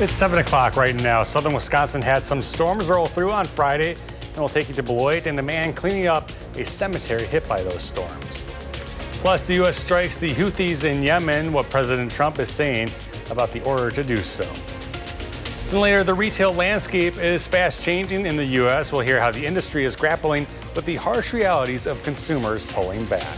It's 7 o'clock right now. Southern Wisconsin had some storms roll through on Friday, and we'll take you to Beloit and the man cleaning up a cemetery hit by those storms. Plus, the U.S. strikes the Houthis in Yemen, what President Trump is saying about the order to do so. And later, the retail landscape is fast changing in the U.S. We'll hear how the industry is grappling with the harsh realities of consumers pulling back.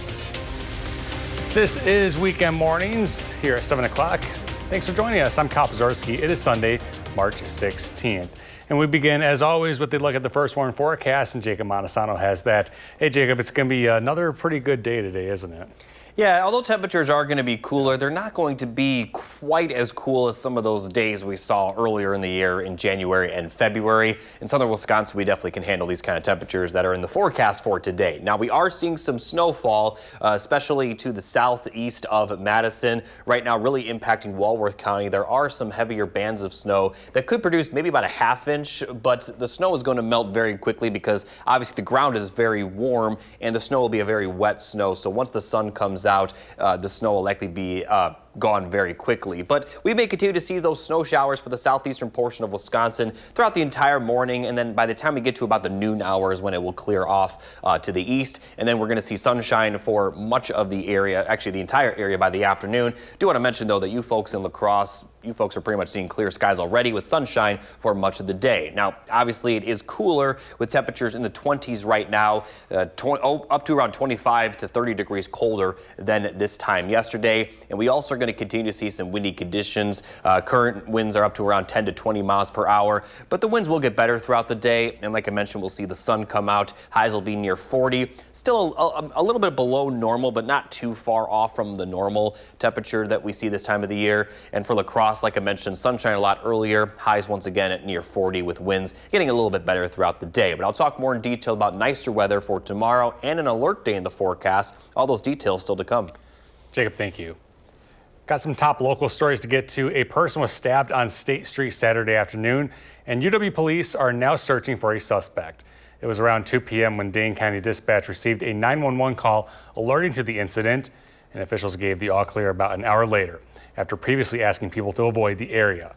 This is Weekend Mornings here at 7 o'clock. Thanks for joining us. I'm Kyle Pazorski. It is Sunday, March 16th. And we begin, as always, with a look at the first warn forecast, and Jacob Montesano has that. Hey, Jacob, it's going to be another pretty good day today, isn't it? Yeah, although temperatures are going to be cooler, they're not going to be quite as cool as some of those days we saw earlier in the year in January and February. In southern Wisconsin, we definitely can handle these kind of temperatures that are in the forecast for today. Now, we are seeing some snowfall, especially to the southeast of Madison. Right now, really impacting Walworth County. There are some heavier bands of snow that could produce maybe about a ½ inch, but the snow is going to melt very quickly because obviously the ground is very warm and the snow will be a very wet snow. So once the sun comes out, the snow will likely be gone very quickly. But we may continue to see those snow showers for the southeastern portion of Wisconsin throughout the entire morning, and then by the time we get to about the noon hours when it will clear off to the east, and then we're going to see sunshine for much of the area, actually the entire area, by the afternoon. Do want to mention though that you folks in La Crosse, you folks are pretty much seeing clear skies already with sunshine for much of the day. Now, obviously it is cooler with temperatures in the 20s right now, up to around 25 to 30 degrees colder than this time yesterday. And we also are going to continue to see some windy conditions. Current winds are up to around 10 to 20 miles per hour, but the winds will get better throughout the day. And like I mentioned, we'll see the sun come out. Highs will be near 40, still a little bit below normal, but not too far off from the normal temperature that we see this time of the year. And for La Crosse, like I mentioned, sunshine a lot earlier. Highs once again at near 40 with winds getting a little bit better throughout the day. But I'll talk more in detail about nicer weather for tomorrow and an alert day in the forecast. All those details still to come. Jacob, thank you. Got some top local stories to get to. A person was stabbed on State Street Saturday afternoon, and UW police are now searching for a suspect. It was around 2 p.m. when Dane County Dispatch received a 911 call alerting to the incident, and officials gave the all clear about an hour later, after previously asking people to avoid the area.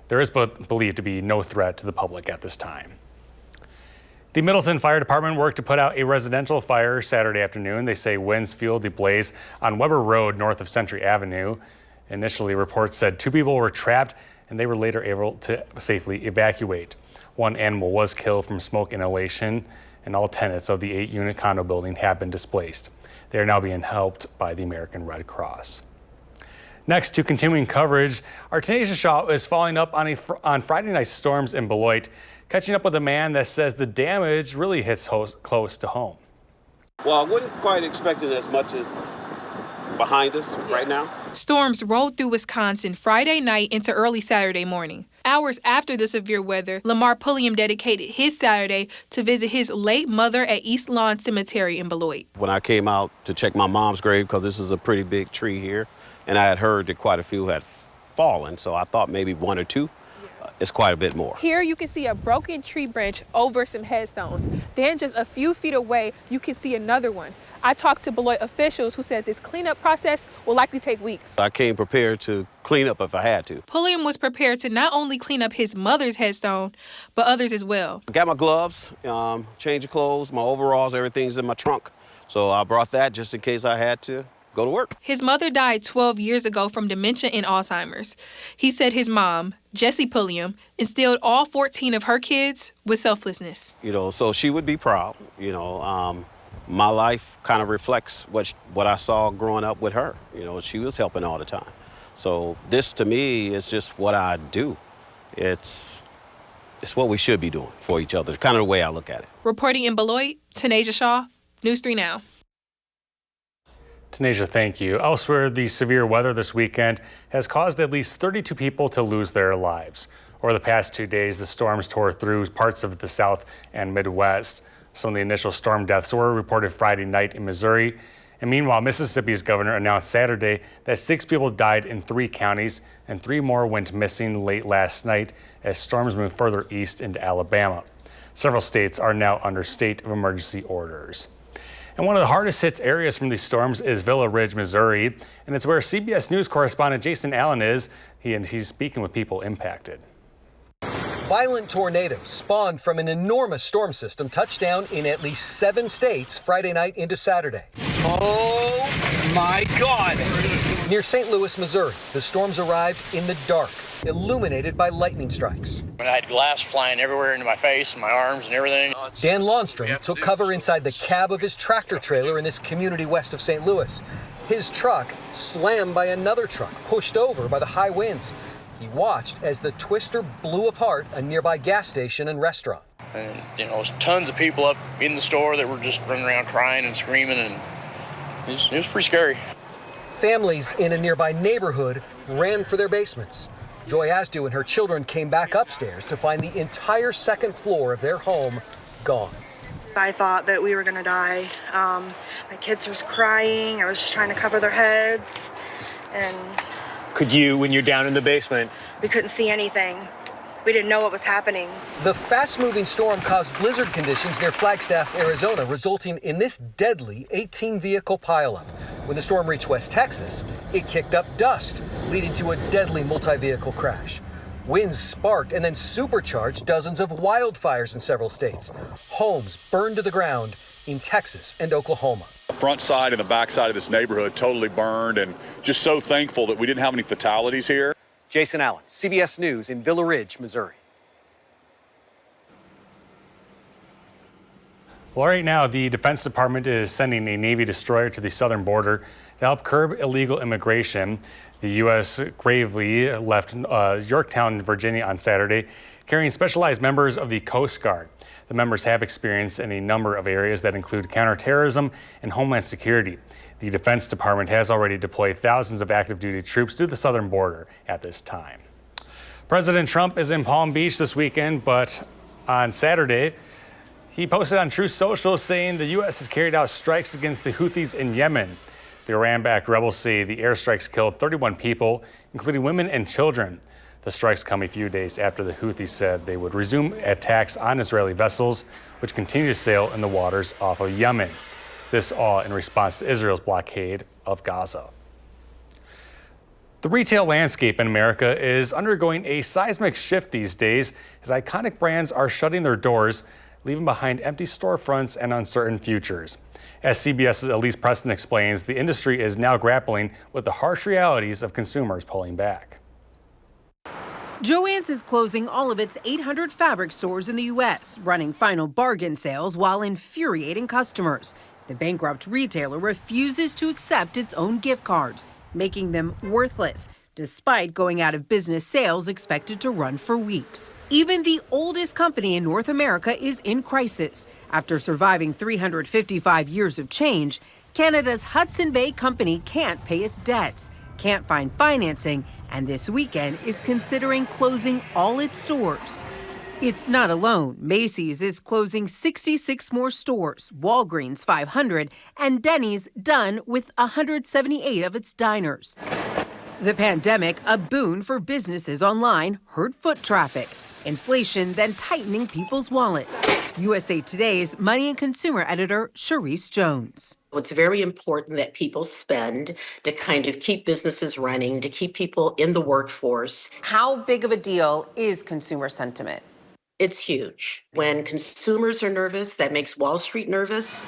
There is believed to be no threat to the public at this time. The Middleton Fire Department worked to put out a residential fire Saturday afternoon. They say winds fueled the blaze on Weber Road north of Century Avenue. Initially, reports said 2 people were trapped and they were later able to safely evacuate. 1 animal was killed from smoke inhalation, and all tenants of the 8-unit condo building have been displaced. They are now being helped by the American Red Cross. Next, to continuing coverage, our tenacious Shaw is following up on Friday night's storms in Beloit, catching up with a man that says the damage really hits close to home. Well, I wouldn't quite expect it as much as behind us right now. Storms rolled through Wisconsin Friday night into early Saturday morning. Hours after the severe weather, Lamar Pulliam dedicated his Saturday to visit his late mother at East Lawn Cemetery in Beloit. When I came out to check my mom's grave, because this is a pretty big tree here, and I had heard that quite a few had fallen, so I thought maybe 1 or 2. It's quite a bit more. Here you can see a broken tree branch over some headstones. Then just a few feet away, you can see another one. I talked to Beloit officials who said this cleanup process will likely take weeks. I came prepared to clean up if I had to. Pulliam was prepared to not only clean up his mother's headstone, but others as well. I got my gloves, change of clothes, my overalls, everything's in my trunk. So I brought that just in case I had to go to work. His mother died 12 years ago from dementia and Alzheimer's. He said his mom, Jessie Pulliam, instilled all 14 of her kids with selflessness. So she would be proud. My life kind of reflects what I saw growing up with her. She was helping all the time. So this to me is just what I do. It's what we should be doing for each other. It's kind of the way I look at it. Reporting in Beloit, Tanasia Shaw, News 3 Now. Tanasia, thank you. Elsewhere, the severe weather this weekend has caused at least 32 people to lose their lives. Over the past 2 days, the storms tore through parts of the South and Midwest. Some of the initial storm deaths were reported Friday night in Missouri. And meanwhile, Mississippi's governor announced Saturday that 6 people died in 3 counties and 3 more went missing late last night as storms moved further east into Alabama. Several states are now under state of emergency orders. And one of the hardest hit areas from these storms is Villa Ridge, Missouri, and it's where CBS News correspondent Jason Allen is. He's speaking with people impacted. Violent tornadoes spawned from an enormous storm system touched down in at least 7 states Friday night into Saturday. Oh my God! Near St. Louis, Missouri, the storms arrived in the dark, illuminated by lightning strikes. I had glass flying everywhere into my face and my arms and everything. Dan Lawnstrom took cover inside the cab of his tractor trailer in this community west of St. Louis. His truck slammed by another truck, pushed over by the high winds. He watched as the twister blew apart a nearby gas station and restaurant. And, there's tons of people up in the store that were just running around crying and screaming, and it was pretty scary. Families in a nearby neighborhood ran for their basements. Joy Asdu and her children came back upstairs to find the entire second floor of their home gone. I thought that we were gonna die. My kids were crying. I was just trying to cover their heads, and Could you, when you're down in the basement? we couldn't see anything. We didn't know what was happening. The fast-moving storm caused blizzard conditions near Flagstaff, Arizona, resulting in this deadly 18-vehicle pileup. When the storm reached West Texas, it kicked up dust, leading to a deadly multi-vehicle crash. Winds sparked and then supercharged dozens of wildfires in several states. Homes burned to the ground in Texas and Oklahoma. The front side and the back side of this neighborhood totally burned, and just so thankful that we didn't have any fatalities here. Jason Allen, CBS News in Villa Ridge, Missouri. Well, right now, the Defense Department is sending a Navy destroyer to the southern border to help curb illegal immigration. The U.S. gravely left Yorktown, Virginia on Saturday, carrying specialized members of the Coast Guard. The members have experience in a number of areas that include counterterrorism and homeland security. The Defense Department has already deployed thousands of active duty troops to the southern border at this time. President Trump is in Palm Beach this weekend, but on Saturday, he posted on Truth Social saying the U.S. has carried out strikes against the Houthis in Yemen. The Iran-backed rebels say the airstrikes killed 31 people, including women and children. The strikes come a few days after the Houthis said they would resume attacks on Israeli vessels, which continue to sail in the waters off of Yemen. This all in response to Israel's blockade of Gaza. The retail landscape in America is undergoing a seismic shift these days as iconic brands are shutting their doors, leaving behind empty storefronts and uncertain futures. As CBS's Elise Preston explains, the industry is now grappling with the harsh realities of consumers pulling back. Joann's is closing all of its 800 fabric stores in the U.S., running final bargain sales while infuriating customers. The bankrupt retailer refuses to accept its own gift cards, making them worthless, despite going out of business sales expected to run for weeks. Even the oldest company in North America is in crisis. After surviving 355 years of change, Canada's Hudson Bay Company can't pay its debts, can't find financing, and this weekend is considering closing all its stores. It's not alone. Macy's is closing 66 more stores, Walgreens 500, and Denny's done with 178 of its diners. The pandemic, a boon for businesses online, hurt foot traffic. Inflation then tightening people's wallets. USA Today's Money and Consumer editor, Sharice Jones. It's very important that people spend to kind of keep businesses running, to keep people in the workforce. How big of a deal is consumer sentiment? It's huge. When consumers are nervous, that makes Wall Street nervous.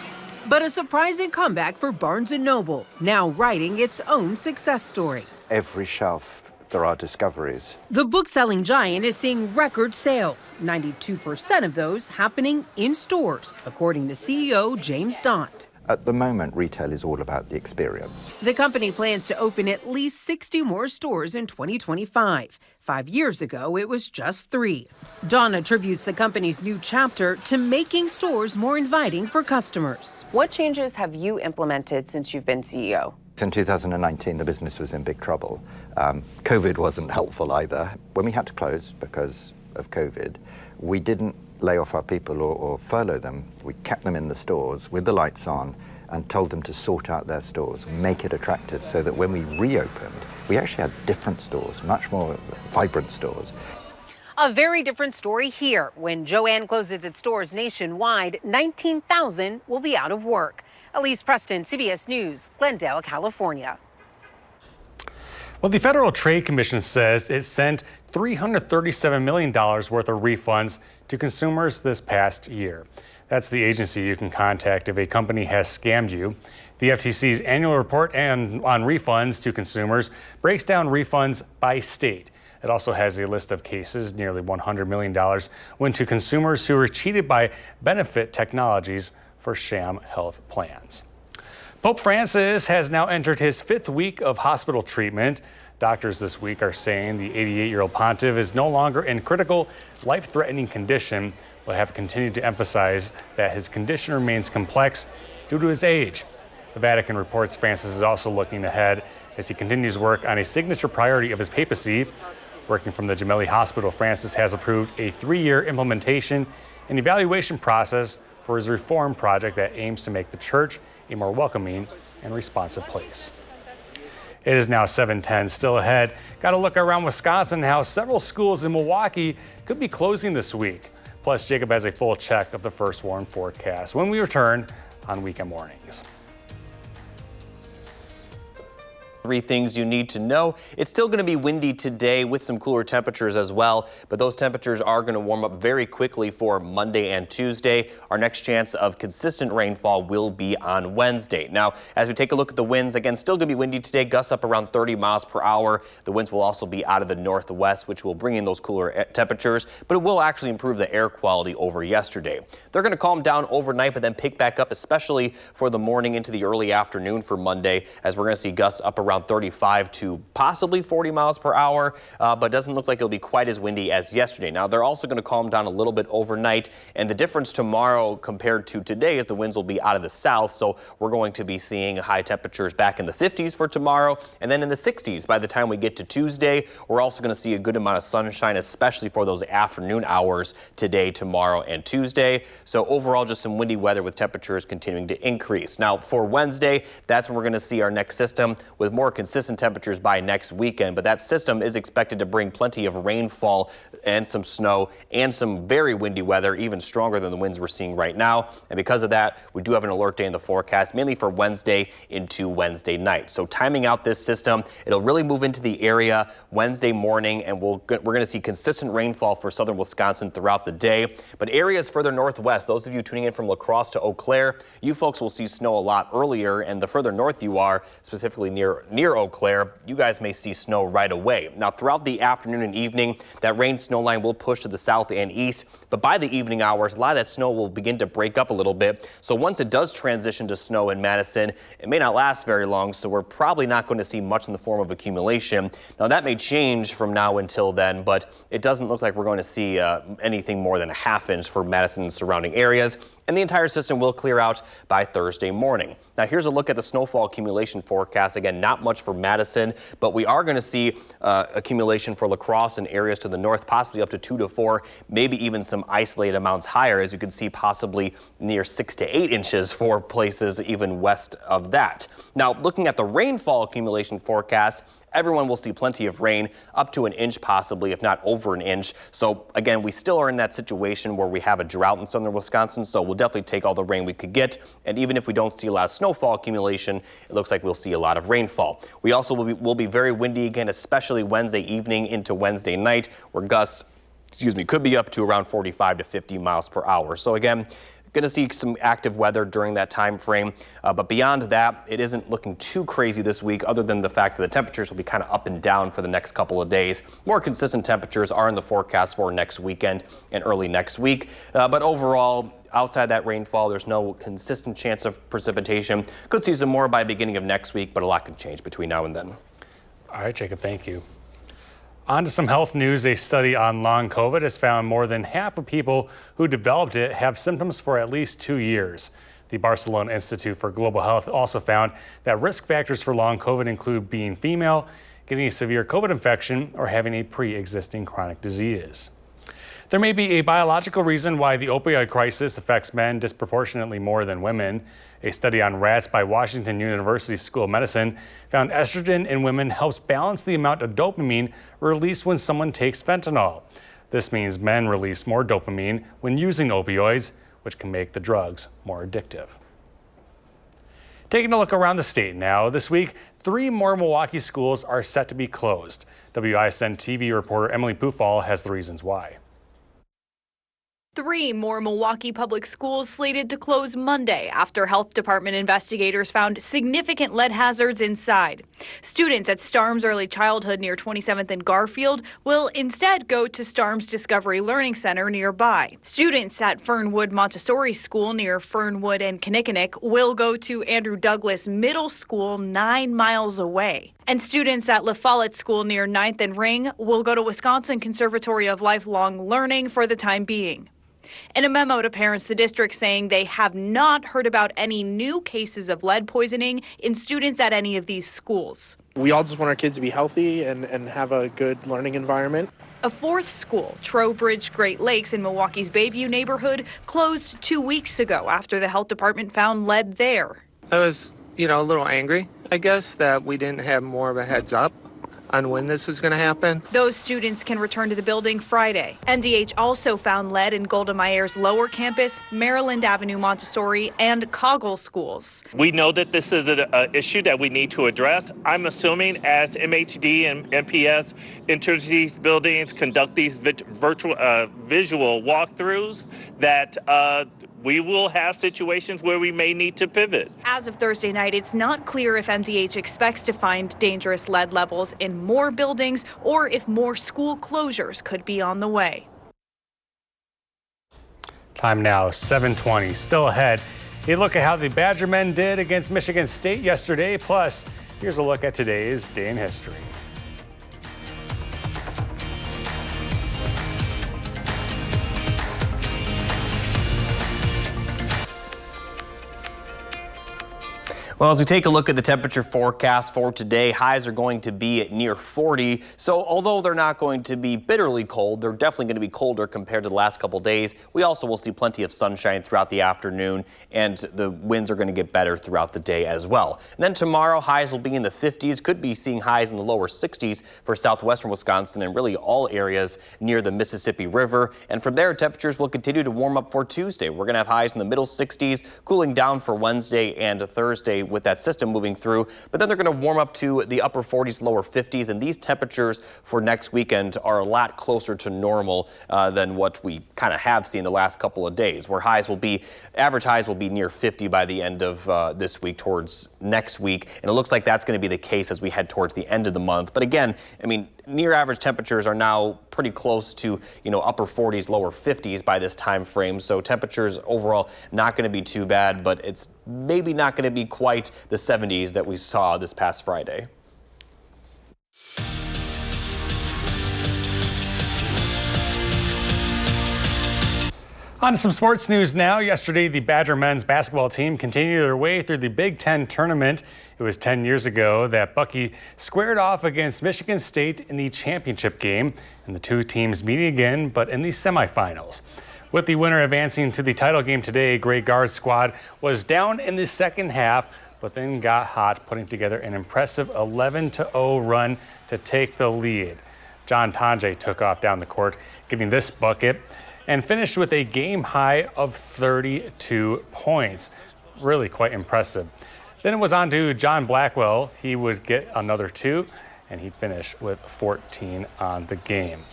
But a surprising comeback for Barnes & Noble, now writing its own success story. Every shelf, there are discoveries. The book-selling giant is seeing record sales, 92% of those happening in stores, according to CEO James Daunt. At the moment, retail is all about the experience. The company plans to open at least 60 more stores in 2025. 5 years ago, it was just 3. Dawn attributes the company's new chapter to making stores more inviting for customers. What changes have you implemented since you've been CEO? In 2019, the business was in big trouble. COVID wasn't helpful either. When we had to close because of COVID, we didn't lay off our people or furlough them. We kept them in the stores with the lights on and told them to sort out their stores, make it attractive so that when we reopened, we actually had different stores, much more vibrant stores. A very different story here. When Joann closes its stores nationwide, 19,000 will be out of work. Elise Preston, CBS News, Glendale, California. Well, the Federal Trade Commission says it sent $337 million worth of refunds to consumers this past year. That's the agency you can contact if a company has scammed you. The FTC's annual report on refunds to consumers breaks down refunds by state. It also has a list of cases, nearly $100 million went to consumers who were cheated by benefit technologies for sham health plans. Pope Francis has now entered his 5th week of hospital treatment. Doctors this week are saying the 88-year-old pontiff is no longer in critical, life-threatening condition, but have continued to emphasize that his condition remains complex due to his age. The Vatican reports Francis is also looking ahead as he continues work on a signature priority of his papacy. Working from the Gemelli Hospital, Francis has approved a 3-year implementation and evaluation process for his reform project that aims to make the church a more welcoming and responsive place. It is now 7:10, still ahead. Got to look around Wisconsin how several schools in Milwaukee could be closing this week. Plus, Jacob has a full check of the first warn forecast when we return on Weekend Mornings. 3 things you need to know. It's still going to be windy today with some cooler temperatures as well, but those temperatures are going to warm up very quickly for Monday and Tuesday. Our next chance of consistent rainfall will be on Wednesday. Now, as we take a look at the winds, again, still going to be windy today, gusts up around 30 miles per hour. The winds will also be out of the northwest, which will bring in those cooler temperatures, but it will actually improve the air quality over yesterday. They're going to calm down overnight, but then pick back up, especially for the morning into the early afternoon for Monday, as we're going to see gusts up around 35 to possibly 40 miles per hour, but it doesn't look like it'll be quite as windy as yesterday. Now, they're also going to calm down a little bit overnight, and the difference tomorrow compared to today is the winds will be out of the south, so we're going to be seeing high temperatures back in the 50s for tomorrow, and then in the 60s by the time we get to Tuesday. We're also going to see a good amount of sunshine, especially for those afternoon hours today, tomorrow, and Tuesday. So overall, just some windy weather with temperatures continuing to increase. Now, for Wednesday, that's when we're going to see our next system with more consistent temperatures by next weekend, but that system is expected to bring plenty of rainfall and some snow and some very windy weather, even stronger than the winds we're seeing right now. And because of that, we do have an alert day in the forecast, mainly for Wednesday into Wednesday night. So timing out this system, it'll really move into the area Wednesday morning, and we're going to see consistent rainfall for southern Wisconsin throughout the day. But areas further northwest, those of you tuning in from La Crosse to Eau Claire, you folks will see snow a lot earlier, and the further north you are, specifically near Eau Claire, you guys may see snow right away. Now, throughout the afternoon and evening, that rain-snow line will push to the south and east, but by the evening hours, a lot of that snow will begin to break up a little bit. So once it does transition to snow in Madison, it may not last very long, so we're probably not going to see much in the form of accumulation. Now, that may change from now until then, but it doesn't look like we're going to see anything more than a ½ inch for Madison and surrounding areas, and the entire system will clear out by Thursday morning. Now, here's a look at the snowfall accumulation forecast. Again, not much for Madison, but we are going to see accumulation for La Crosse and areas to the north, possibly up to 2 to 4, maybe even some isolated amounts higher, as you can see, possibly near 6 to 8 inches for places even west of that. Now, looking at the rainfall accumulation forecast, everyone will see plenty of rain, up to 1 inch possibly, if not over 1 inch. So again, we still are in that situation where we have a drought in southern Wisconsin, so we'll definitely take all the rain we could get. And even if we don't see a lot of snowfall accumulation, it looks like we'll see a lot of rainfall. We also will be very windy again, especially Wednesday evening into Wednesday night, where gusts, could be up to around 45 to 50 miles per hour. So again, going to see some active weather during that time frame, but beyond that, it isn't looking too crazy this week, other than the fact that the temperatures will be kind of up and down for the next couple of days. More consistent temperatures are in the forecast for next weekend and early next week, but overall, outside that rainfall, there's no consistent chance of precipitation. Could see some more by beginning of next week, but a lot can change between now and then. All right, Jacob, thank you. On to some health news. A study on long COVID has found more than half of people who developed it have symptoms for at least 2 years. The Barcelona Institute for Global Health also found that risk factors for long COVID include being female, getting a severe COVID infection, or having a pre-existing chronic disease. There may be a biological reason why the opioid crisis affects men disproportionately more than women. A study on rats by Washington University School of Medicine found estrogen in women helps balance the amount of dopamine released when someone takes fentanyl. This means men release more dopamine when using opioids, which can make the drugs more addictive. Taking a look around the state now, this week, 3 more Milwaukee schools are set to be closed. WISN-TV reporter Emily Pufall has the reasons why. 3 more Milwaukee public schools slated to close Monday after health department investigators found significant lead hazards inside. Students at Starms Early Childhood near 27th and Garfield will instead go to Starms Discovery Learning Center nearby. Students at Fernwood Montessori School near Fernwood and Kinnickinnick will go to Andrew Douglas Middle School 9 miles away. And students at La Follette School near 9th and Ring will go to Wisconsin Conservatory of Lifelong Learning for the time being. In a memo to parents, the district saying they have not heard about any new cases of lead poisoning in students at any of these schools. We all just want our kids to be healthy and have a good learning environment. A 4th school, Trowbridge Great Lakes in Milwaukee's Bayview neighborhood, closed 2 weeks ago after the health department found lead there. I was, a little angry, I guess, that we didn't have more of a heads up on when this was going to happen. Those students can return to the building Friday. MDH also found lead in Golda Meir's lower campus, Maryland Avenue Montessori, and Coggle schools. We know that this is an issue that we need to address. I'm assuming as MHD and MPS enter these buildings, conduct these visual walkthroughs, that we will have situations where we may need to pivot. As of Thursday night, it's not clear if MDH expects to find dangerous lead levels in more buildings or if more school closures could be on the way. Time now, 7:20. Still ahead. A look at how the Badger men did against Michigan State yesterday. Plus, here's a look at today's day in history. Well, as we take a look at the temperature forecast for today, highs are going to be at near 40. So although they're not going to be bitterly cold, they're definitely going to be colder compared to the last couple days. We also will see plenty of sunshine throughout the afternoon, and the winds are going to get better throughout the day as well. And then tomorrow, highs will be in the 50s, could be seeing highs in the lower 60s for southwestern Wisconsin and really all areas near the Mississippi River. And from there, temperatures will continue to warm up for Tuesday. We're going to have highs in the middle 60s, cooling down for Wednesday and Thursday with that system moving through, but then they're going to warm up to the upper 40s, lower 50s, and these temperatures for next weekend are a lot closer to normal than what we kind of have seen the last couple of days, where average highs will be near 50 by the end of this week towards next week, and it looks like that's going to be the case as we head towards the end of the month. But again, I mean, near average temperatures are now pretty close to, upper 40s, lower 50s by this time frame. So temperatures overall not going to be too bad, but it's maybe not going to be quite the 70s that we saw this past Friday. On to some sports news now. Yesterday, the Badger men's basketball team continued their way through the Big Ten tournament. It was 10 years ago that Bucky squared off against Michigan State in the championship game, and the two teams meeting again, but in the semifinals. With the winner advancing to the title game today, Gray Guards squad was down in the second half, but then got hot, putting together an impressive 11-0 run to take the lead. John Tanjay took off down the court, getting this bucket, and finished with a game high of 32 points. Really quite impressive. Then it was on to John Blackwell. He would get another 2, and he'd finish with 14 on the game.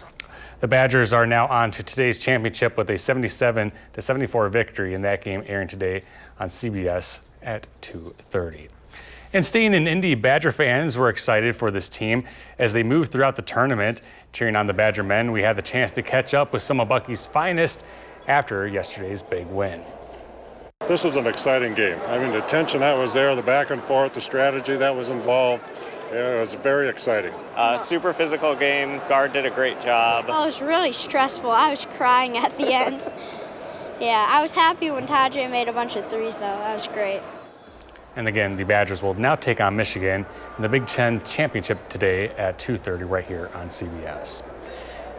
The Badgers are now on to today's championship with a 77-74 victory in that game, airing today on CBS at 2:30. And staying in Indy, Badger fans were excited for this team as they moved throughout the tournament. Cheering on the Badger men, we had the chance to catch up with some of Bucky's finest after yesterday's big win. This was an exciting game. I mean, the tension that was there, the back and forth, the strategy that was involved, it was very exciting. Super physical game. Guard did a great job. Oh, it was really stressful. I was crying at the end. Yeah, I was happy when Tajay made a bunch of threes, though. That was great. And again, the Badgers will now take on Michigan in the Big Ten Championship today at 2:30 right here on CBS.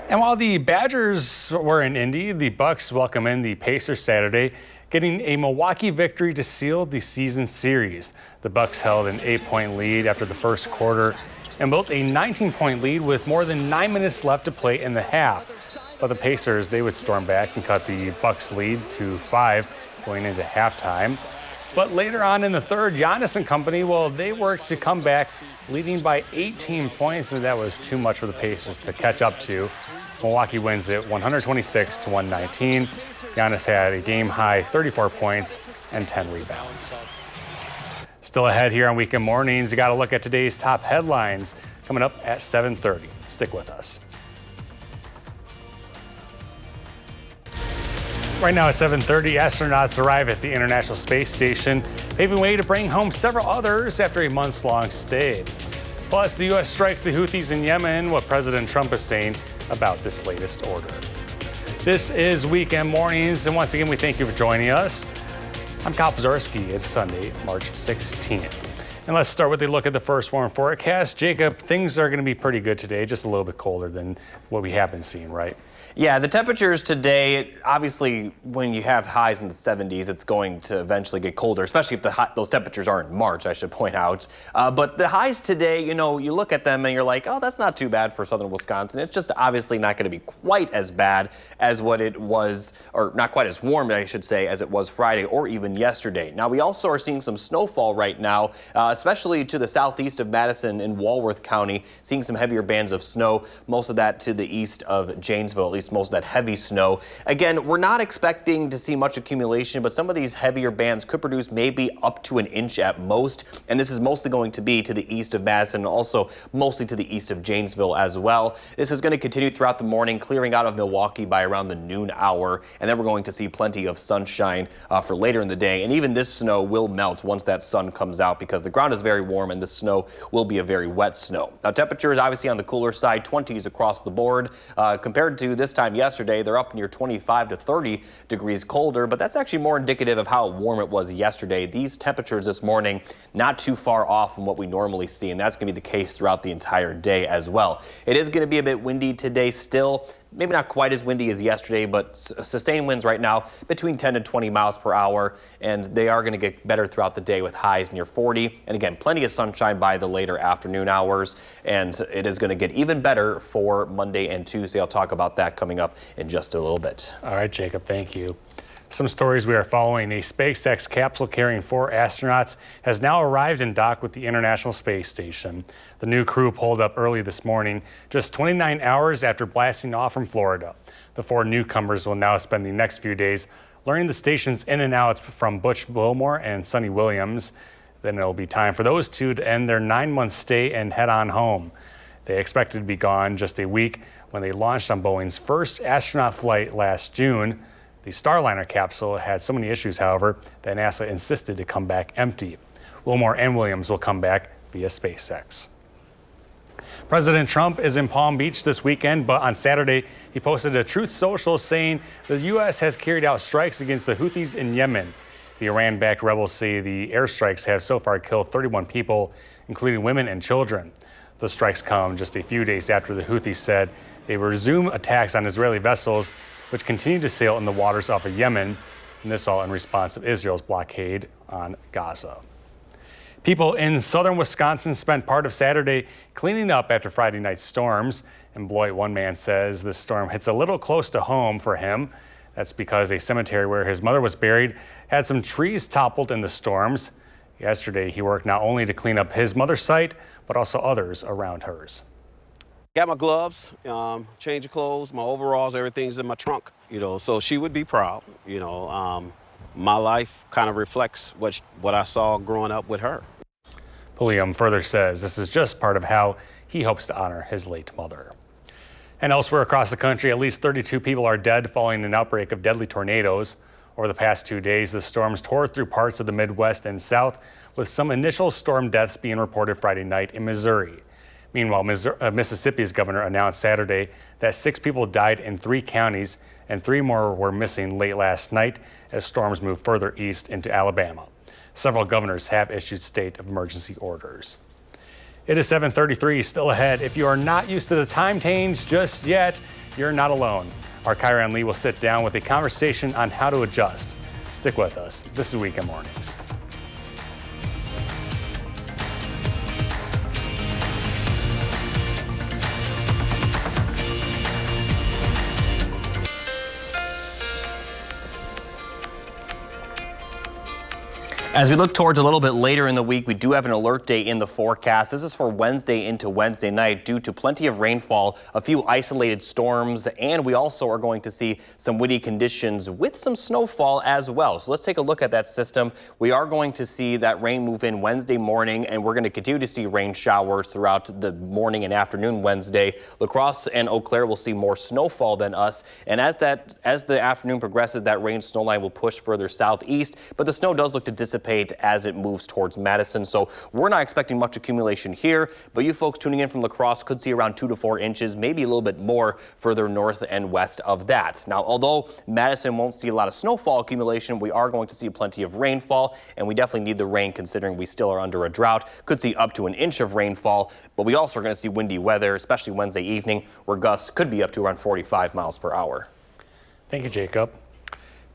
And while the Badgers were in Indy, the Bucks welcome in the Pacers Saturday, getting a Milwaukee victory to seal the season series. The Bucks held an 8-point lead after the first quarter and built a 19-point lead with more than 9 minutes left to play in the half. But the Pacers, they would storm back and cut the Bucks lead to 5 going into halftime. But later on in the third, Giannis and company, well, they worked to come back, leading by 18 points, and that was too much for the Pacers to catch up to. Milwaukee wins it 126-119. Giannis had a game-high 34 points and 10 rebounds. Still ahead here on Weekend Mornings, you got to look at today's top headlines coming up at 7:30. Stick with us. Right now at 7:30, astronauts arrive at the International Space Station, paving way to bring home several others after a months-long stay. Plus, the U.S. strikes the Houthis in Yemen, what President Trump is saying about this latest order. This is Weekend Mornings, and once again, we thank you for joining us. I'm Kyle Pazorski. It's Sunday, March 16th. And let's start with a look at the first warm forecast. Jacob, things are going to be pretty good today, just a little bit colder than what we have been seeing, right? Yeah, the temperatures today, obviously, when you have highs in the 70s, it's going to eventually get colder, especially if those temperatures are in March, I should point out. But the highs today, you know, you look at them and you're like, oh, that's not too bad for southern Wisconsin. It's just obviously not going to be quite as bad as what it was, or not quite as warm, I should say, as it was Friday or even yesterday. Now, we also are seeing some snowfall right now, especially to the southeast of Madison in Walworth County, seeing some heavier bands of snow, most of that to the east of Janesville, at least most of that heavy snow. Again, we're not expecting to see much accumulation, but some of these heavier bands could produce maybe up to an inch at most, and this is mostly going to be to the east of Madison and also mostly to the east of Janesville as well. This is going to continue throughout the morning, clearing out of Milwaukee by around the noon hour, and then we're going to see plenty of sunshine for later in the day, and even this snow will melt once that sun comes out because the ground is very warm and the snow will be a very wet snow. Now, temperatures obviously on the cooler side, 20s across the board. Compared to this time yesterday, they're up near 25 to 30 degrees colder, but that's actually more indicative of how warm it was yesterday. These temperatures this morning not too far off from what we normally see, and that's going to be the case throughout the entire day as well. It is going to be a bit windy today still. Maybe not quite as windy as yesterday, but sustained winds right now between 10 to 20 miles per hour, and they are going to get better throughout the day with highs near 40. And again, plenty of sunshine by the later afternoon hours, and it is going to get even better for Monday and Tuesday. I'll talk about that coming up in just a little bit. All right, Jacob, thank you. Some stories we are following. A SpaceX capsule carrying 4 astronauts has now arrived in dock with the International Space Station. The new crew pulled up early this morning, just 29 hours after blasting off from Florida. The 4 newcomers will now spend the next few days learning the station's in and outs from Butch Wilmore and Sonny Williams. Then it will be time for those 2 to end their 9-month stay and head on home. They expected to be gone just a week when they launched on Boeing's first astronaut flight last June. The Starliner capsule had so many issues, however, that NASA insisted to come back empty. Wilmore and Williams will come back via SpaceX. President Trump is in Palm Beach this weekend, but on Saturday, he posted a Truth Social saying the U.S. has carried out strikes against the Houthis in Yemen. The Iran-backed rebels say the airstrikes have so far killed 31 people, including women and children. The strikes come just a few days after the Houthis said they would resume attacks on Israeli vessels which continue to sail in the waters off of Yemen, and this all in response to Israel's blockade on Gaza. People in southern Wisconsin spent part of Saturday cleaning up after Friday night's storms. In Beloit, one man says this storm hits a little close to home for him. That's because a cemetery where his mother was buried had some trees toppled in the storms. Yesterday, he worked not only to clean up his mother's site, but also others around hers. Got my gloves, change of clothes, my overalls, everything's in my trunk, you know, so she would be proud, you know. My life kind of reflects what I saw growing up with her. Pulliam further says this is just part of how he hopes to honor his late mother. And elsewhere across the country, at least 32 people are dead following an outbreak of deadly tornadoes. Over the past 2 days, the storms tore through parts of the Midwest and South, with some initial storm deaths being reported Friday night in Missouri. Meanwhile, Mississippi's governor announced Saturday that 6 people died in 3 counties and 3 more were missing late last night as storms moved further east into Alabama. Several governors have issued state of emergency orders. It is 7:33, still ahead. If you are not used to the time change just yet, you're not alone. Our Kyron Lee will sit down with a conversation on how to adjust. Stick with us. This is Weekend Mornings. As we look towards a little bit later in the week, we do have an alert day in the forecast. This is for Wednesday into Wednesday night due to plenty of rainfall, a few isolated storms, and we also are going to see some windy conditions with some snowfall as well. So let's take a look at that system. We are going to see that rain move in Wednesday morning, and we're going to continue to see rain showers throughout the morning and afternoon Wednesday. La Crosse and Eau Claire will see more snowfall than us, and as the afternoon progresses, that rain snow line will push further southeast, but the snow does look to dissipate as it moves towards Madison. So we're not expecting much accumulation here, but you folks tuning in from La Crosse could see around 2 to 4 inches, maybe a little bit more further north and west of that. Now, although Madison won't see a lot of snowfall accumulation, we are going to see plenty of rainfall, and we definitely need the rain considering we still are under a drought. Could see up to an inch of rainfall, but we also are going to see windy weather, especially Wednesday evening, where gusts could be up to around 45 miles per hour. Thank you, Jacob.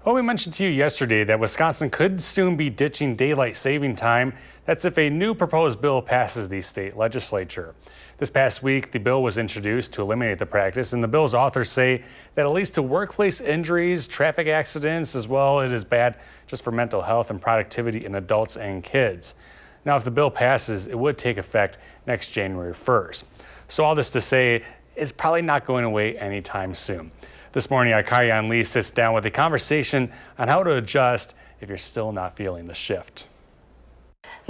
Well, we mentioned to you yesterday that Wisconsin could soon be ditching daylight saving time. That's if a new proposed bill passes the state legislature. This past week, the bill was introduced to eliminate the practice, and the bill's authors say that it leads to workplace injuries, traffic accidents, as well. It is bad just for mental health and productivity in adults and kids. Now, if the bill passes, it would take effect next January 1st. So all this to say, it's probably not going away anytime soon. This morning, Akayan Lee sits down with a conversation on how to adjust if you're still not feeling the shift.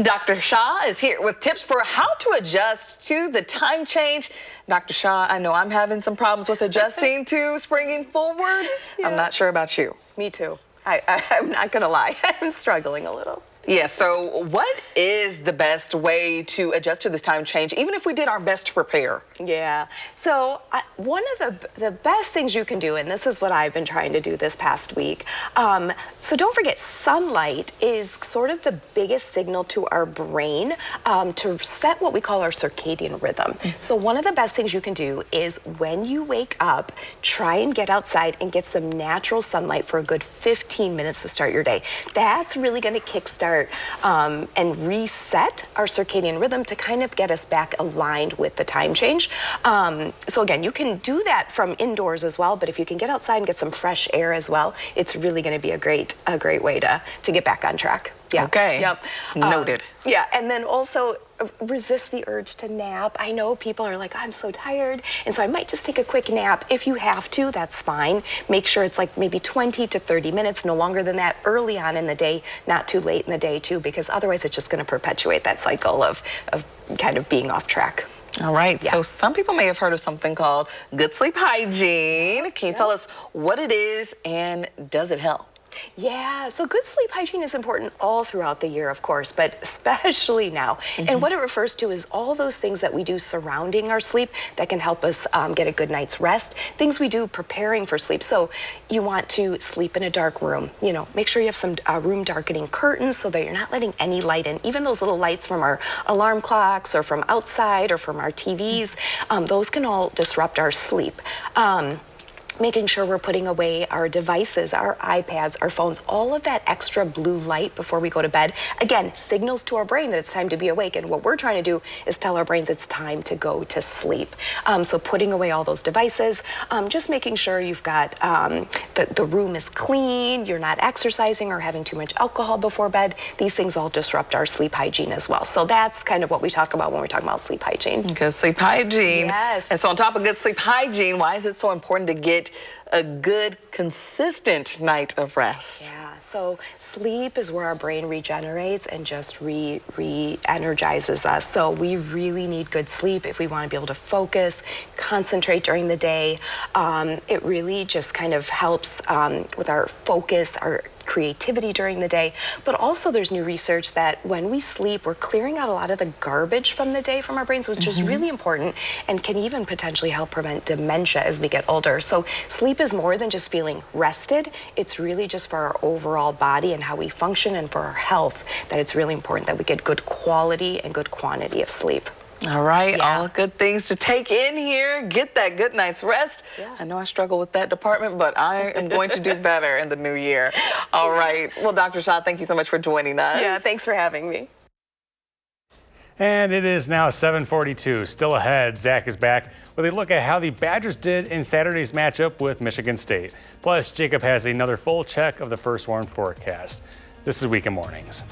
Dr. Shah is here with tips for how to adjust to the time change. Dr. Shah, I know I'm having some problems with adjusting to springing forward. Yeah. I'm not sure about you. Me too. I'm not going to lie. I'm struggling a little. Yeah, so what is the best way to adjust to this time change, even if we did our best to prepare? Yeah, so one of the best things you can do, and this is what I've been trying to do this past week, so don't forget, sunlight is sort of the biggest signal to our brain to set what we call our circadian rhythm. So one of the best things you can do is when you wake up, try and get outside and get some natural sunlight for a good 15 minutes to start your day. That's really going to kickstart and reset our circadian rhythm to kind of get us back aligned with the time change. So again, you can do that from indoors as well, but if you can get outside and get some fresh air as well, it's really going to be a great way to get back on track. Yeah. Okay. Yep. Noted. Yeah, and then also resist the urge to nap. I know people are like, I'm so tired, and so I might just take a quick nap. If you have to, that's fine. Make sure it's like maybe 20 to 30 minutes, no longer than that, early on in the day, not too late in the day too, because otherwise it's just going to perpetuate that cycle of kind of being off track. All right, Yeah. so some people may have heard of something called good sleep hygiene. Can you tell us what it is and does it help? Yeah, so good sleep hygiene is important all throughout the year, of course, but especially now. And what it refers to is all those things that we do surrounding our sleep that can help us get a good night's rest, things we do preparing for sleep. So you want to sleep in a dark room, you know, make sure you have some room darkening curtains so that you're not letting any light in. Even those little lights from our alarm clocks or from outside or from our TVs, those can all disrupt our sleep. Making sure we're putting away our devices, our iPads, our phones, all of that extra blue light before we go to bed. Again, signals to our brain that it's time to be awake. And what we're trying to do is tell our brains it's time to go to sleep. So putting away all those devices, just making sure you've got the room is clean, you're not exercising or having too much alcohol before bed. These things all disrupt our sleep hygiene as well. So that's kind of what we talk about when we're talking about sleep hygiene. Good sleep hygiene. Yes. And so on top of good sleep hygiene, why is it so important to get a good, consistent night of rest? Yeah, so sleep is where our brain regenerates and just re-energizes us. So we really need good sleep if we want to be able to focus, concentrate during the day. It really just kind of helps with our focus, our creativity during the day. But also there's new research that when we sleep, we're clearing out a lot of the garbage from the day from our brains, which is really important and can even potentially help prevent dementia as we get older. So sleep is more than just feeling rested. It's really just for our overall body and how we function and for our health that it's really important that we get good quality and good quantity of sleep. All right, Yeah. all good things to take in here. Get that good night's rest. Yeah. I know I struggle with that department, but I am going to do better in the new year. All right. Well, Dr. Shah, thank you so much for joining us. Yeah, thanks for having me. And it is now 7:42. Still ahead, Zach is back with a look at how the Badgers did in Saturday's matchup with Michigan State. Plus, Jacob has another full check of the first warn forecast. This is Weekend Mornings.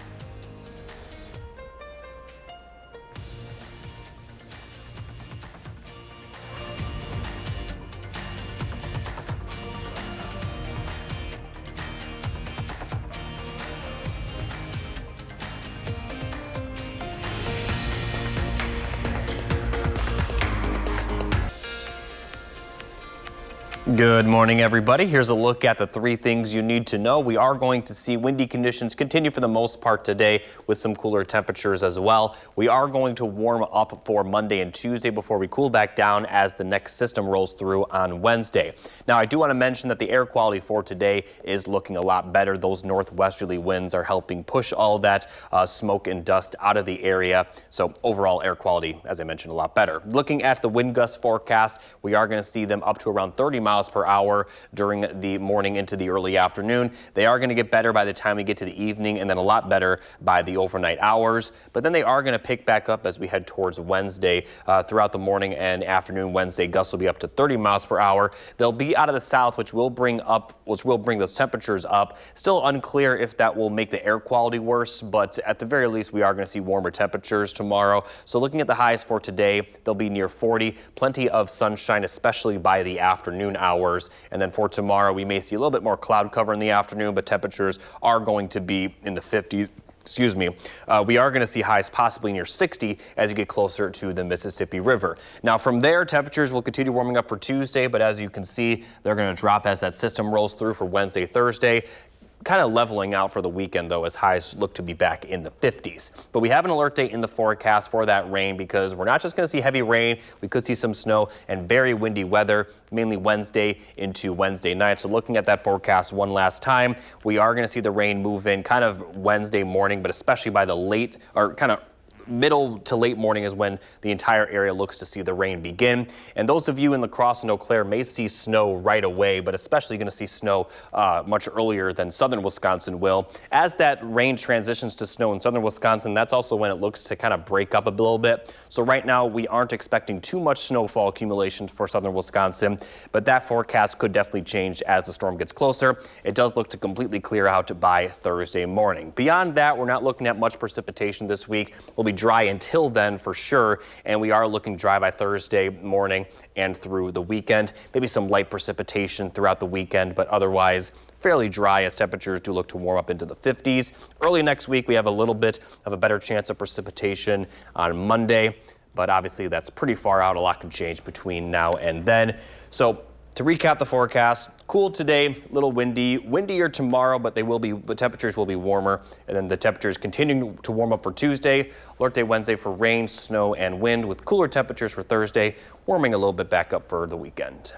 Good morning, everybody. Here's a look at the 3 things you need to know. We are going to see windy conditions continue for the most part today with some cooler temperatures as well. We are going to warm up for Monday and Tuesday before we cool back down as the next system rolls through on Wednesday. Now, I do want to mention that the air quality for today is looking a lot better. Those northwesterly winds are helping push all that smoke and dust out of the area. So overall air quality, as I mentioned, a lot better. Looking at the wind gust forecast, we are going to see them up to around 30 miles per hour during the morning into the early afternoon. They are going to get better by the time we get to the evening, and then a lot better by the overnight hours. But then they are going to pick back up as we head towards Wednesday. Throughout the morning and afternoon Wednesday, gusts will be up to 30 miles per hour. They'll be out of the south, which will bring those temperatures up. Still unclear if that will make the air quality worse, but at the very least, we are going to see warmer temperatures tomorrow. So looking at the highs for today, they'll be near 40. Plenty of sunshine, especially by the afternoon hours. And then for tomorrow, we may see a little bit more cloud cover in the afternoon, but temperatures are going to be in the 50s. Excuse me. We are going to see highs possibly near 60 as you get closer to the Mississippi River. Now from there, temperatures will continue warming up for Tuesday, but as you can see, they're going to drop as that system rolls through for Wednesday, Thursday. Kind of leveling out for the weekend, though, as highs look to be back in the 50s. But we have an alert date in the forecast for that rain because we're not just going to see heavy rain. We could see some snow and very windy weather, mainly Wednesday into Wednesday night. So looking at that forecast one last time, we are going to see the rain move in kind of Wednesday morning, but especially by the late or kind of middle to late morning is when the entire area looks to see the rain begin. And those of you in La Crosse and Eau Claire may see snow right away, but especially going to see snow much earlier than southern Wisconsin will. As that rain transitions to snow in southern Wisconsin, that's also when it looks to kind of break up a little bit. So right now we aren't expecting too much snowfall accumulation for southern Wisconsin, but that forecast could definitely change as the storm gets closer. It does look to completely clear out by Thursday morning. Beyond that, we're not looking at much precipitation this week. We'll be dry until then for sure, and we are looking dry by Thursday morning and through the weekend. Maybe some light precipitation throughout the weekend, but otherwise fairly dry as temperatures do look to warm up into the 50s. Early next week, we have a little bit of a better chance of precipitation on Monday, but obviously that's pretty far out. A lot can change between now and then. So to recap the forecast, cool today, a little windy, windier tomorrow, but the temperatures will be warmer. And then the temperatures continuing to warm up for Tuesday. Alert day Wednesday for rain, snow, and wind with cooler temperatures for Thursday, warming a little bit back up for the weekend.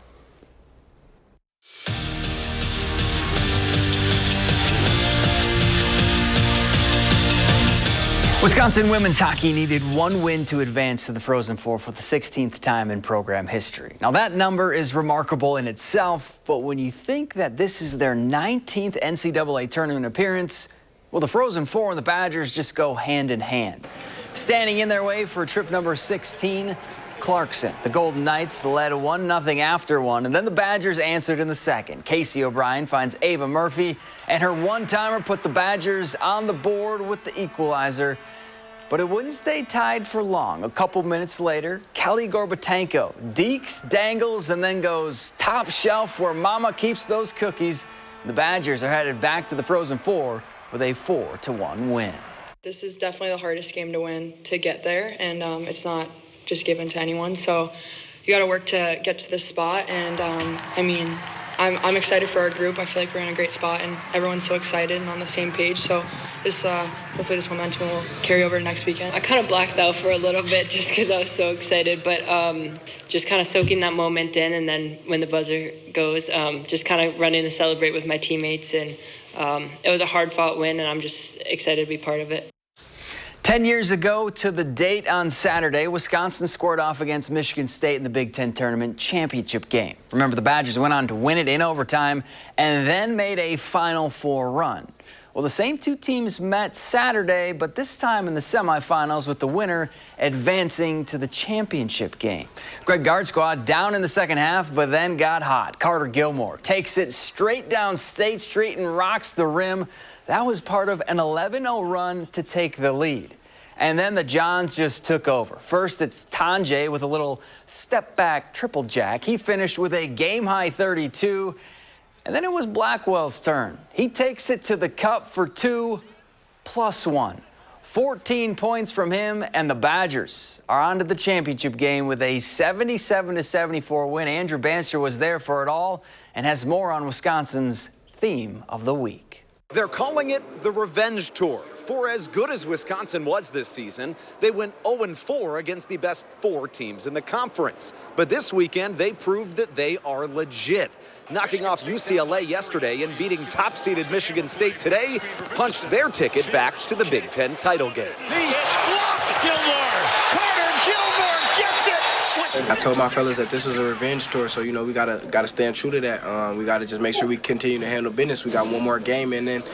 Wisconsin women's hockey needed 1 win to advance to the Frozen Four for the 16th time in program history. Now that number is remarkable in itself, but when you think that this is their 19th NCAA tournament appearance, well, the Frozen Four and the Badgers just go hand in hand. Standing in their way for trip number 16, Clarkson. The Golden Knights led 1-0 after one, and then the Badgers answered in the second. Casey O'Brien finds Ava Murphy, and her one-timer put the Badgers on the board with the equalizer. But it wouldn't stay tied for long. A couple minutes later, Kelly Gorbatenko dekes, dangles, and then goes top shelf where mama keeps those cookies. The Badgers are headed back to the Frozen Four with a 4-1 win. This is definitely the hardest game to win to get there, and it's not just given to anyone. So you got to work to get to this spot, and I'm excited for our group. I feel like we're in a great spot, and everyone's so excited and on the same page. So this, hopefully this momentum will carry over to next weekend. I kind of blacked out for a little bit just because I was so excited, but just kind of soaking that moment in, and then when the buzzer goes, just kind of running to celebrate with my teammates, and it was a hard-fought win, and I'm just excited to be part of it. 10 years ago to the date on Saturday, Wisconsin squared off against Michigan State in the Big Ten Tournament Championship game. Remember, the Badgers went on to win it in overtime and then made a Final Four run. Well, the same two teams met Saturday, but this time in the semifinals with the winner advancing to the championship game. Greg Gard's squad down in the second half, but then got hot. Carter Gilmore takes it straight down State Street and rocks the rim. That was part of an 11-0 run to take the lead. And then the Johns just took over. First, it's Tanjay with a little step-back triple jack. He finished with a game-high 32. And then it was Blackwell's turn. He takes it to the cup for 2+1. 14 points from him, and the Badgers are on to the championship game with a 77-74 win. Andrew Banster was there for it all and has more on Wisconsin's theme of the week. They're calling it the Revenge Tour. For as good as Wisconsin was this season, they went 0-4 against the best 4 teams in the conference. But this weekend, they proved that they are legit. Knocking off UCLA yesterday and beating top-seeded Michigan State today, punched their ticket back to the Big Ten title game. It's blocked! Gilmore! Carter Gilmore gets it! I told my fellas that this was a revenge tour, so, you know, we gotta stand true to that. We gotta just make sure we continue to handle business. We got one more game, and then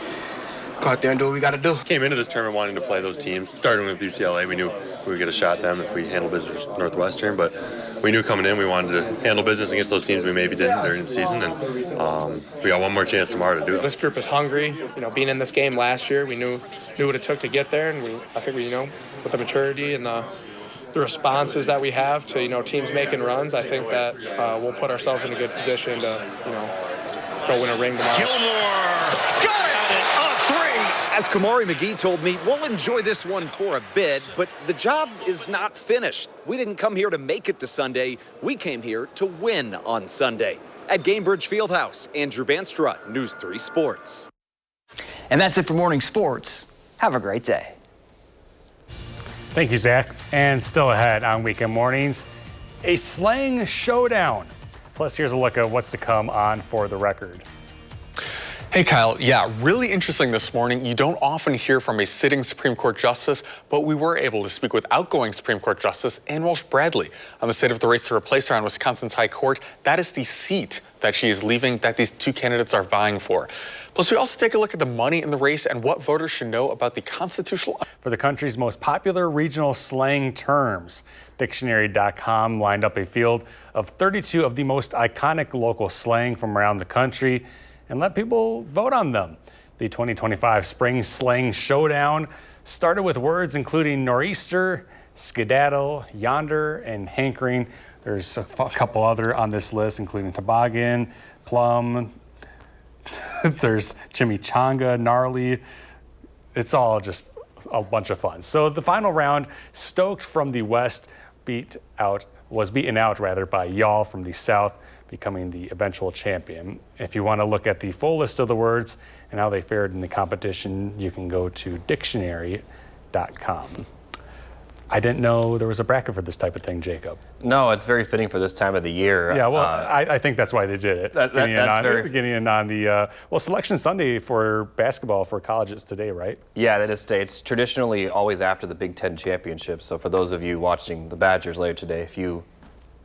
go out there and do what we got to do. Came into this tournament wanting to play those teams. Starting with UCLA, we knew we would get a shot at them if we handled business with Northwestern, but we knew coming in we wanted to handle business against those teams we maybe didn't during the season, and we got one more chance tomorrow to do it. This group is hungry. You know, being in this game last year, we knew what it took to get there, and I think we, you know, with the maturity and the responses that we have to, you know, teams making runs, I think that we'll put ourselves in a good position to, you know, go win a ring tomorrow. Gilmore got it! As Kamari McGee told me, we'll enjoy this one for a bit, but the job is not finished. We didn't come here to make it to Sunday. We came here to win on Sunday. At Gamebridge Fieldhouse, Andrew Banstra, News 3 Sports. And that's it for Morning Sports. Have a great day. Thank you, Zach. And still ahead on Weekend Mornings, a slang showdown. Plus, here's a look at what's to come on For the Record. Hey, Kyle. Yeah, really interesting this morning. You don't often hear from a sitting Supreme Court justice, but we were able to speak with outgoing Supreme Court Justice Ann Walsh Bradley on the state of the race to replace her on Wisconsin's High Court. That is the seat that she is leaving, that these two candidates are vying for. Plus, we also take a look at the money in the race and what voters should know about the constitutional. For the country's most popular regional slang terms, Dictionary.com lined up a field of 32 of the most iconic local slang from around the country and let people vote on them. The 2025 Spring Slang Showdown started with words including nor'easter, skedaddle, yonder, and hankering. There's a couple other on this list, including toboggan, plum, there's chimichanga, gnarly. It's all just a bunch of fun. So the final round, Stoked from the West was beaten out by Y'all from the South, becoming the eventual champion. If you want to look at the full list of the words and how they fared in the competition, you can go to Dictionary.com. I didn't know there was a bracket for this type of thing, Jacob. No, it's very fitting for this time of the year. Yeah, well, I think that's why they did it. Getting in on the Selection Sunday for basketball for colleges today, right? Yeah, that is today. It's traditionally always after the Big Ten championship. So for those of you watching the Badgers later today, if you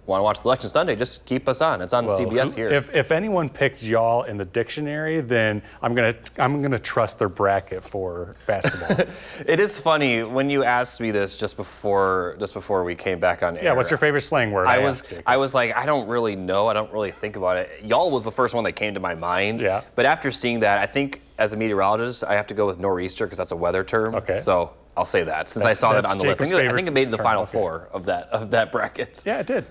want to watch Selection Sunday, just keep us on. It's on CBS here. If anyone picked Y'all in the dictionary, then I'm gonna trust their bracket for basketball. It is funny when you asked me this just before we came back on air. Yeah, what's your favorite slang word? I was like, I don't really know. I don't really think about it. Y'all was the first one that came to my mind. Yeah. But after seeing that, I think as a meteorologist, I have to go with nor'easter because that's a weather term. Okay. So I'll say that since I saw that on the list. I think it made the final four of that bracket. Yeah, it did.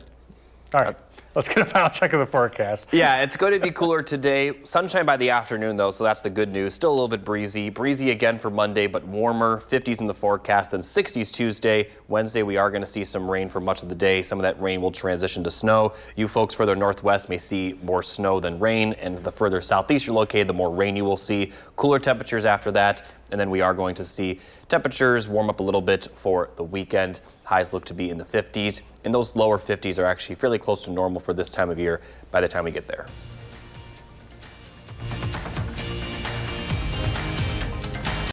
All right, let's get a final check of the forecast. Yeah, it's going to be cooler today. Sunshine by the afternoon, though, so that's the good news. Still a little bit breezy. Breezy again for Monday, but warmer. 50s in the forecast, then 60s Tuesday. Wednesday, we are going to see some rain for much of the day. Some of that rain will transition to snow. You folks further northwest may see more snow than rain, and the further southeast you're located, the more rain you will see. Cooler temperatures after that, and then we are going to see temperatures warm up a little bit for the weekend. Highs look to be in the 50s, and those lower 50s are actually fairly close to normal for this time of year by the time we get there.